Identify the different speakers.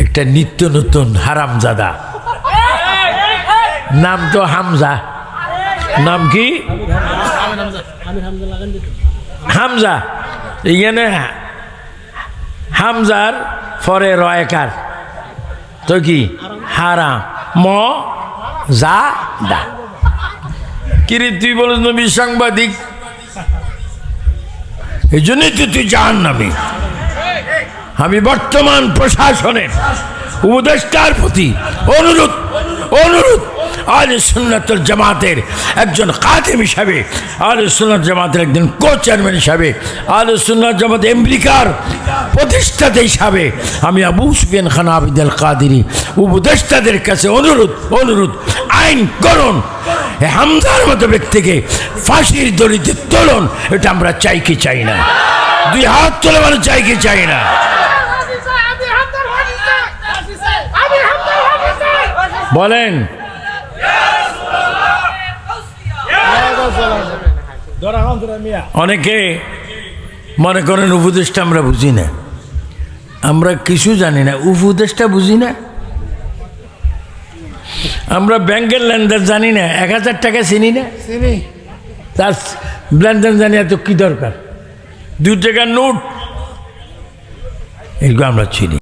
Speaker 1: একটা নিত্য নতুন হারামজাদা, নাম তো হামজা। নাম কি? হামজা। এখানে হামজার পরে রয়কার তো কি হারাম ম যা দা। কিরে তুই বলিস নবী সাংবাদিক, এই জন্যই তো তুই জাহান্নামী। আমি বর্তমান প্রশাসনের উপদেষ্টার প্রতি অনুরোধ আহলে সুন্নাত ওয়াল জামাতের একজন খাদেম হিসাবে, আহলে সুন্নাত জামাতের একজন কো চেয়ারম্যান হিসাবে, আহলে সুন্নাত জামাত আমেরিকার প্রতিষ্ঠাতা হিসাবে আমি আবু সুফিয়ান খান আবিদ আল কাদেরী উপদেষ্টাদের কাছে অনুরোধ আইন করুন, হামজার মতো ব্যক্তিকে ফাঁসির দড়িতে তোলন। এটা আমরা চাই কি চাই না? দুই হাত তোলে মানে চাই কি চাই না? বলেন। অনেকে মনে করেন উপদেশটা আমরা বুঝি না, আমরা কিছু জানি না, উপদেশটা বুঝি না। আমরা ব্যাংকের লেনদেন জানি না, 1000 টাকা চিনি না, তার লেনদেন জানি এত কি দরকার? 2 টাকার নোট এগুলো আমরা চিনি।